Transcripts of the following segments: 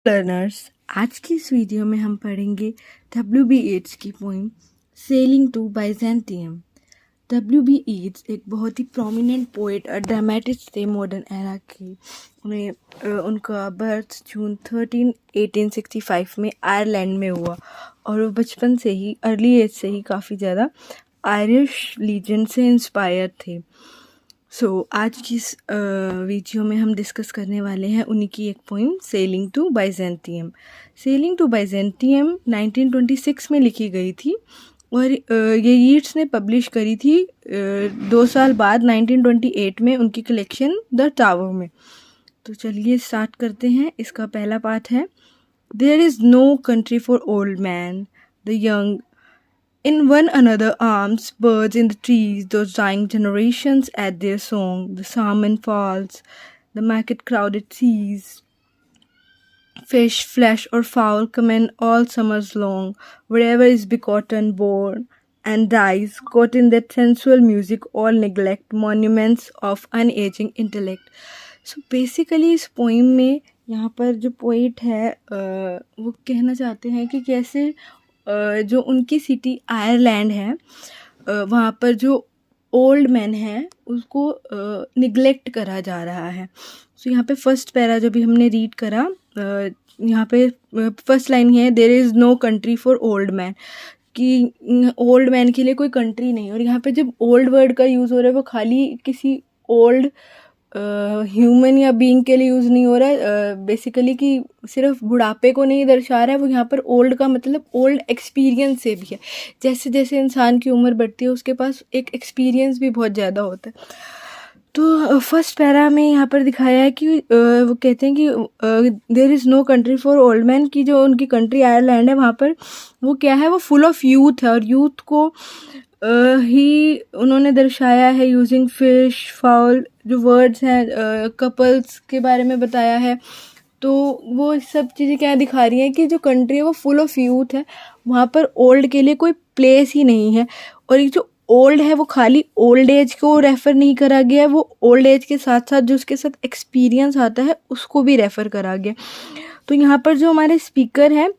Learners, आज की इस वीडियो में हम पढ़ेंगे W.B. येट्स की poem sailing to Byzantium. W.B. Yeats एक बहुत ही प्रोमिनेंट पोइट और ड्रामेटिस्ट थे मॉडर्न एरा के। उनका बर्थ जून 13, 1865 में आयरलैंड में हुआ और वो बचपन से ही अर्ली एज से ही काफ़ी ज़्यादा आयरिश लीजेंड से इंस्पायर थे। आज की इस वीडियो में हम डिस्कस करने वाले हैं उन्हीं की एक poem sailing to Byzantium. Sailing to Byzantium 1926 में लिखी गई थी और ये येट्स ने पब्लिश करी थी 2 साल बाद 1928 में उनकी कलेक्शन द टावर में। तो चलिए स्टार्ट करते हैं। इसका पहला पार्ट है there is no country for old man the young in one another arms, birds in the trees, those dying generations add their song. The salmon falls, the market crowded seas. Fish, flesh or fowl come in all summers long. Wherever is begotten, born, and dies, caught in that sensual music, all neglect monuments of unaging intellect. So basically इस poem में यहाँ पर जो poet है वो कहना चाहते हैं कि कैसे जो उनकी सिटी आयरलैंड है वहाँ पर जो ओल्ड मैन है उसको निगलेक्ट करा जा रहा है। सो यहाँ पे फर्स्ट पैरा जो भी हमने रीड करा, यहाँ पे फर्स्ट लाइन है there is no country for old man, कि ओल्ड मैन के लिए कोई कंट्री नहीं। और यहाँ पे जब ओल्ड वर्ड का यूज़ हो रहा है वो खाली किसी ओल्ड ह्यूमन या बीइंग के लिए यूज़ नहीं हो रहा है, बेसिकली कि सिर्फ बुढ़ापे को नहीं दर्शा रहा है। वो यहाँ पर ओल्ड का मतलब ओल्ड एक्सपीरियंस से भी है। जैसे जैसे इंसान की उम्र बढ़ती है उसके पास एक एक्सपीरियंस भी बहुत ज़्यादा होता है। तो फर्स्ट पैरा में यहाँ पर दिखाया है कि वो कहते हैं कि there is no country for old man, की जो उनकी कंट्री आयरलैंड है वहाँ पर वो क्या है, वो फुल ऑफ यूथ है और यूथ को ही उन्होंने दर्शाया है यूजिंग फिश फाउल, जो वर्ड्स हैं कपल्स के बारे में बताया है। तो वो सब चीज़ें क्या दिखा रही हैं कि जो कंट्री है वो फुल ऑफ यूथ है, वहाँ पर ओल्ड के लिए कोई प्लेस ही नहीं है। और ये जो ओल्ड है वो खाली ओल्ड एज को रेफ़र नहीं करा गया है, वो ओल्ड एज के साथ साथ जो उसके साथ एक्सपीरियंस आता है उसको भी रेफ़र करा गया। तो यहाँ पर जो हमारे स्पीकर हैं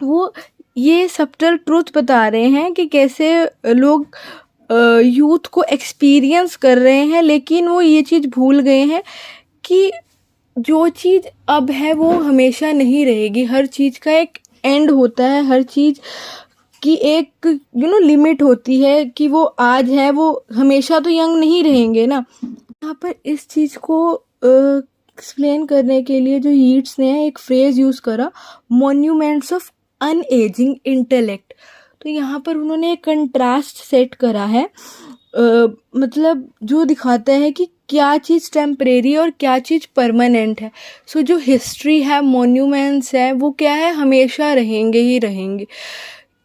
वो ये सब्टल ट्रूथ बता रहे हैं कि कैसे लोग यूथ को एक्सपीरियंस कर रहे हैं, लेकिन वो ये चीज़ भूल गए हैं कि जो चीज़ अब है वो हमेशा नहीं रहेगी। हर चीज़ का एक एंड होता है, हर चीज़ की एक लिमिट होती है कि वो आज है वो हमेशा तो यंग नहीं रहेंगे ना। यहाँ पर इस चीज़ को एक्सप्लेन करने के लिए जो येट्स ने एक फ्रेज़ यूज़ करा, मॉन्यूमेंट्स ऑफ अनएजिंग इंटेलेक्ट। तो यहाँ पर उन्होंने एक कंट्रास्ट सेट करा है, मतलब जो दिखाता है कि क्या चीज़ टेम्परेरी और क्या चीज़ परमानेंट है। सो जो हिस्ट्री है, मॉन्यूमेंट्स है, वो क्या है, हमेशा रहेंगे ही रहेंगे।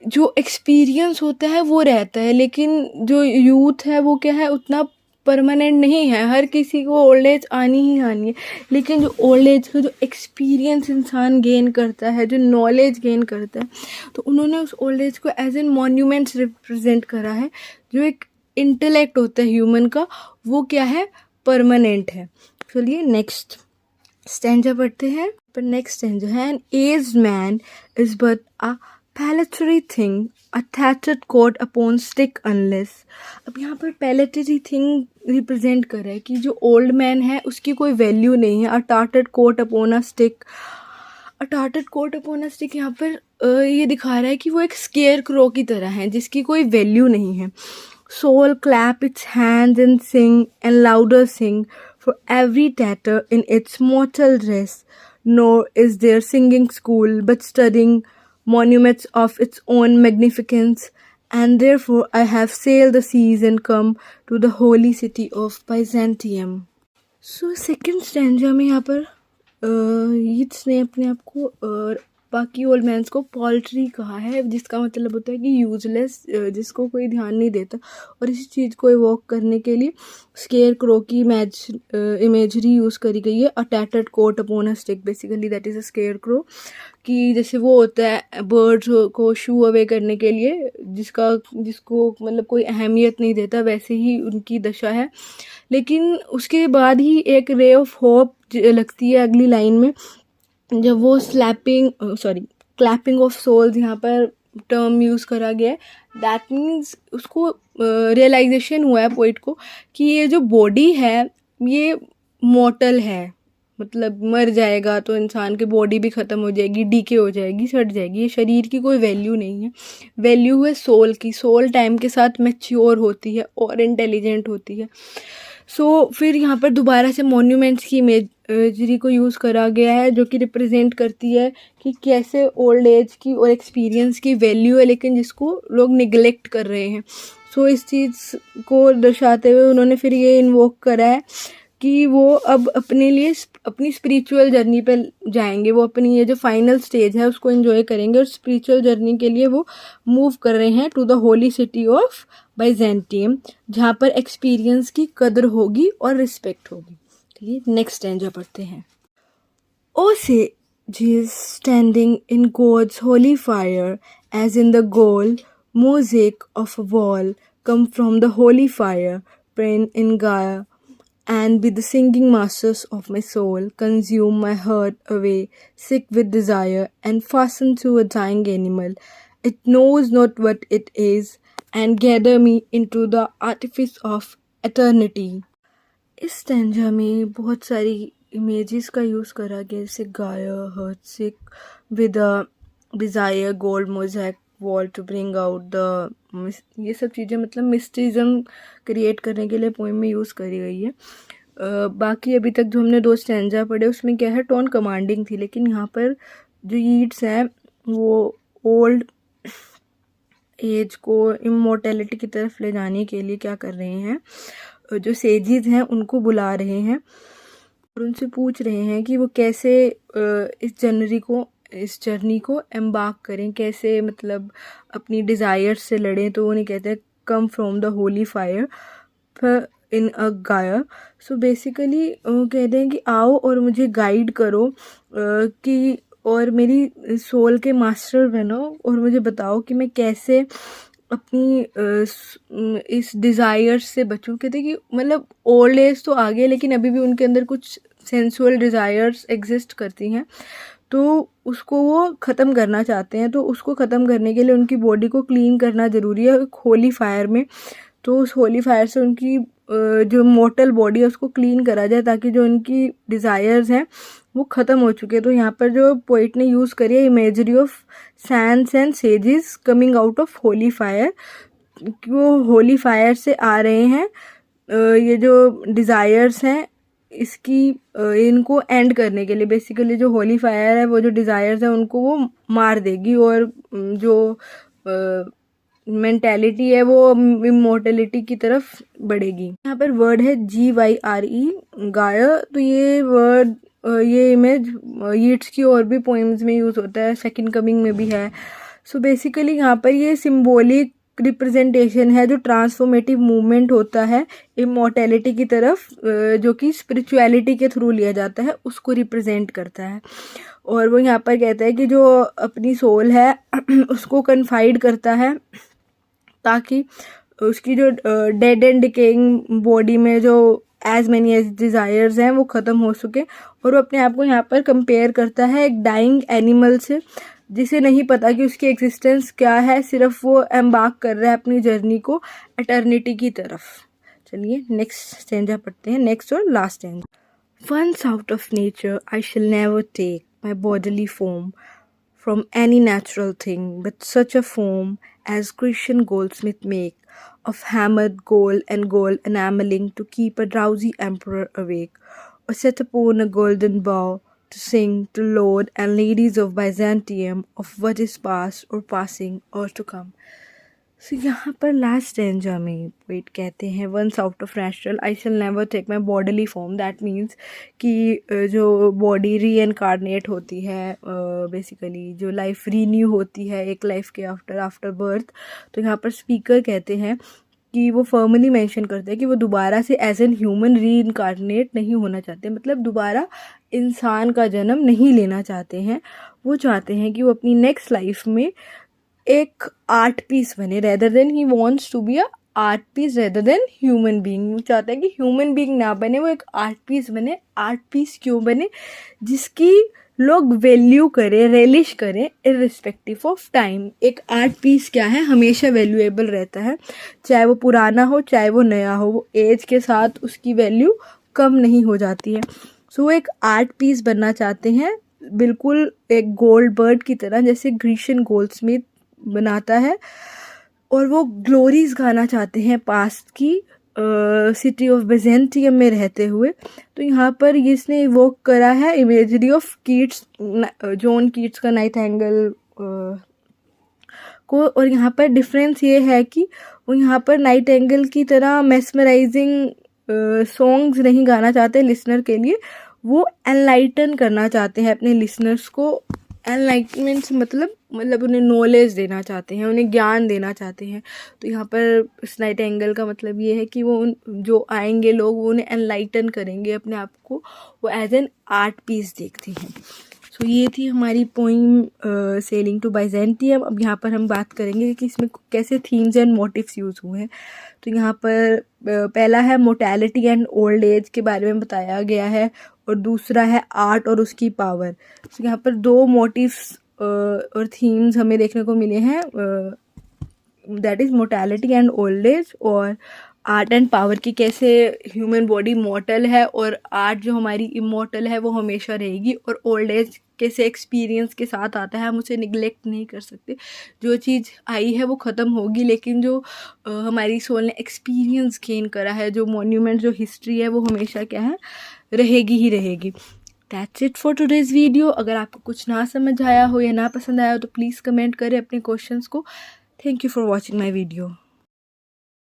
जो एक्सपीरियंस होता है वो रहता है, लेकिन जो यूथ है वो क्या है, उतना परमानेंट नहीं है। हर किसी को ओल्ड एज आनी ही आनी है, लेकिन जो ओल्ड एज का जो एक्सपीरियंस इंसान गेन करता है, जो नॉलेज गेन करता है, तो उन्होंने उस ओल्ड एज को एज एन मॉन्यूमेंट्स रिप्रेजेंट करा है। जो एक इंटेलेक्ट होता है ह्यूमन का वो क्या है, परमानेंट है। चलिए नेक्स्ट स्टैंजा पढ़ते हैं। पर नेक्स्ट स्टैंजा है an aged man is but a palliatory thing, a thatched coat upon stick unless। अब यहाँ पर palliatory thing रिप्रेजेंट कर रहा है कि जो ओल्ड मैन है उसकी कोई वैल्यू नहीं है। a tattered coat upon a stick, a tattered coat upon a stick यहाँ पर ये दिखा रहा है कि वो एक स्केयर क्रो की तरह है जिसकी कोई वैल्यू नहीं है। soul clap its hands and sing and louder sing for every tatter in its mortal dress, nor is there singing school but studying monuments of its own magnificence, and therefore I have sailed the seas and come to the holy city of Byzantium। So second stanza में यहाँ पर येट्स ने अपने आप को बाकी old men's को poultry कहा है, जिसका मतलब होता है कि यूजलेस, जिसको कोई ध्यान नहीं देता। और इसी चीज़ को इवोक करने के लिए स्केयर क्रो की इमेजरी यूज़ करी गई है। A tattered coat upon a stick, basically that is a scarecrow, कि जैसे वो होता है बर्ड्स को शू अवे करने के लिए, जिसको मतलब कोई अहमियत नहीं देता, वैसे ही उनकी दशा है। लेकिन उसके बाद ही एक रे ऑफ होप लगती है अगली लाइन में जब वो क्लैपिंग ऑफ सोल्स यहाँ पर टर्म यूज़ करा गया है, दैट मीन्स उसको रियलाइजेशन हुआ है पोइट को कि ये जो बॉडी है ये मॉर्टल है, मतलब मर जाएगा तो इंसान की बॉडी भी ख़त्म हो जाएगी, डीके हो जाएगी, सड़ जाएगी, ये शरीर की कोई वैल्यू नहीं है। वैल्यू है सोल की। सोल टाइम के साथ मैच्योर होती है और इंटेलिजेंट होती है। फिर यहाँ पर दोबारा से मॉन्यूमेंट्स की इमेजरी को यूज़ करा गया है जो कि रिप्रेजेंट करती है कि कैसे ओल्ड एज की और एक्सपीरियंस की वैल्यू है, लेकिन जिसको लोग निगलेक्ट कर रहे हैं। इस चीज़ को दर्शाते हुए उन्होंने फिर ये इन्वोक करा है कि वो अब अपने लिए अपनी स्पिरिचुअल जर्नी पे जाएंगे, वो अपनी ये जो फाइनल स्टेज है उसको एंजॉय करेंगे और स्पिरिचुअल जर्नी के लिए वो मूव कर रहे हैं to the holy city of Byzantium, जहाँ पर एक्सपीरियंस की कदर होगी और रिस्पेक्ट होगी। चलिए नेक्स्ट स्टैंजा पढ़ते हैं। ओ sages standing in God's holy fire, as in the gold mosaic of a wall, come from the holy fire, praying in Gaia, and be the singing masters of my soul, consume my heart away, sick with desire, and fasten to a dying animal. It knows not what it is, and gather me into the artifice of eternity. इस stanza में बहुत सारी images का use करा गया, जैसे गाया, heart sick with desire, gold mosaic wall to bring out the, ये सब चीज़ें मतलब मिस्टिज्म क्रिएट करने के लिए पोएम में यूज़ करी गई है। बाकी अभी तक जो हमने 2 स्टैंजा पढ़े उसमें क्या है, टोन कमांडिंग थी, लेकिन यहाँ पर जो ईड्स हैं वो ओल्ड एज को इमोर्टैलिटी की तरफ ले जाने के लिए क्या कर रहे हैं, जो सेजिस हैं उनको बुला रहे हैं और उनसे पूछ रहे हैं कि वो कैसे इस जर्नी को एम्बार्क करें, कैसे मतलब अपनी डिज़ायर्स से लड़ें। तो उन्हें कहते हैं come from the holy fire in a Gaia. Basically वो कहते हैं कि आओ और मुझे गाइड करो कि और मेरी सोल के मास्टर बनो और मुझे बताओ कि मैं कैसे अपनी इस डिज़ायर से बचूं। कहते कि मतलब ओल्ड एज तो आ गए लेकिन अभी भी उनके अंदर कुछ सेंसुअल डिज़ायर्स एग्जिस्ट करती हैं, तो उसको वो ख़त्म करना चाहते हैं। तो उसको ख़त्म करने के लिए उनकी बॉडी को क्लीन करना ज़रूरी है एक होली फायर में। तो उस होली फायर से उनकी जो मोर्टल बॉडी है उसको क्लीन करा जाए ताकि जो उनकी डिज़ायर्स हैं वो ख़त्म हो चुके हैं। तो यहाँ पर जो पोइट ने यूज़ करी है imagery of Sands and sages coming out of Holi fire, कि वो होली फायर से आ रहे हैं। ये जो डिज़ायर्स हैं इसकी इनको एंड करने के लिए, बेसिकली जो होली फायर है वो जो डिज़ायर्स हैं उनको वो मार देगी और जो मेंटेलिटी है वो इमोर्टलिटी की तरफ बढ़ेगी। यहाँ पर वर्ड है GYRE गाया। तो ये वर्ड ये इमेज यीट्स की और भी पोइम्स में यूज़ होता है, सेकंड कमिंग में भी है। बेसिकली यहाँ पर ये सिंबॉलिक रिप्रेजेंटेशन है जो ट्रांसफॉर्मेटिव मूवमेंट होता है इमोर्टैलिटी की तरफ, जो कि स्पिरिचुअलिटी के थ्रू लिया जाता है, उसको रिप्रेजेंट करता है। और वो यहाँ पर कहता है कि जो अपनी सोल है उसको कन्फाइड करता है ताकि उसकी जो डेड एंड डिकेइंग बॉडी में जो एज मैनी एज डिज़ायर्स हैं वो ख़त्म हो सके। और वो अपने आप को यहाँ पर कंपेयर करता है एक डाइंग एनिमल से, जिसे नहीं पता कि उसकी एग्जिस्टेंस क्या है, सिर्फ वो एम्बार्क कर रहा है अपनी जर्नी को एटर्निटी की तरफ। चलिए नेक्स्ट स्टैंजा पढ़ते हैं, नेक्स्ट और last stanza. Once out of nature I shall never take my bodily form from any natural thing, but such a form as Christian goldsmith make of hammered gold and gold enameling to keep a drowsy emperor awake, or set upon a golden bow to sing to lord and ladies of Byzantium of what is past or passing or to come. यहाँ पर last stanza में poet कहते हैं once out of natural I shall never take my bodily form. That means कि जो body री incarnate होती है, बेसिकली जो लाइफ रीन्यू होती है एक लाइफ के आफ्टर बर्थ। तो यहाँ पर स्पीकर कहते हैं कि वो फर्मली मेंशन करते हैं कि वो दोबारा से एज एन ह्यूमन री इनकारनेट नहीं होना चाहते, मतलब दोबारा इंसान का जन्म नहीं लेना चाहते हैं। वो चाहते हैं कि वो अपनी नेक्स्ट लाइफ में एक आर्ट पीस बने, rather than he wants to be a art piece rather than human being. वो चाहता है कि ह्यूमन बीइंग ना बने, वो एक आर्ट पीस बने। आर्ट पीस क्यों बने? जिसकी लोग वैल्यू करें, रेलिश करें इर्रिस्पेक्टिव ऑफ टाइम। एक आर्ट पीस क्या है, हमेशा वैल्यूएबल रहता है, चाहे वो पुराना हो चाहे वो नया हो, वो एज के साथ उसकी वैल्यू कम नहीं हो जाती है। सो एक आर्ट पीस बनना चाहते हैं बिल्कुल एक गोल्ड बर्ड की तरह, जैसे ग्रीशियन गोल्डस्मिथ बनाता है, और वो ग्लोरीज गाना चाहते हैं पास्ट की सिटी ऑफ बिजेंटियम में रहते हुए। तो यहाँ पर इसने इवोक करा है imagery of Keats, John Keats का नाइटिंगेल को। और यहाँ पर डिफरेंस ये है कि वो यहाँ पर नाइटिंगेल की तरह मेस्मराइजिंग सॉन्ग्स नहीं गाना चाहते लिसनर के लिए, वो एनलाइटन करना चाहते हैं अपने लिसनर्स को। एनलाइटमेंट मतलब उन्हें नॉलेज देना चाहते हैं, उन्हें ज्ञान देना चाहते हैं। तो यहाँ पर इस नाइटिंगेल का मतलब ये है कि वो जो आएंगे लोग वो उन्हें एनलाइटन करेंगे, अपने आप को वो एज एन आर्ट पीस देखते हैं। सो ये थी हमारी पोइम सेलिंग टू बाइजेंटियम। अब यहाँ पर हम बात करेंगे कि इसमें कैसे थीम्स एंड मोटिव्स यूज़ हुए हैं। तो यहाँ पर पहला है मोर्टेलिटी एंड ओल्ड एज के बारे में बताया गया है, और दूसरा है आर्ट और उसकी पावर। तो यहाँ पर दो मोटिव्स और थीम्स हमें देखने को मिले हैं, that is mortality and old age, और आर्ट एंड पावर की कैसे ह्यूमन बॉडी मॉर्टल है और आर्ट जो हमारी इमॉर्टल है वो हमेशा रहेगी, और ओल्ड एज कैसे एक्सपीरियंस के साथ आता है, हम उसे निगलेक्ट नहीं कर सकते। जो चीज़ आई है वो ख़त्म होगी, लेकिन जो हमारी सोल ने एक्सपीरियंस गेन करा है, जो मॉन्यूमेंट, जो हिस्ट्री है, वो हमेशा क्या है, रहेगी ही रहेगी। That's it for today's video. अगर आपको कुछ ना समझ आया हो या ना पसंद आया हो तो प्लीज़ कमेंट करें अपने क्वेश्चंस को। Thank you for watching my video.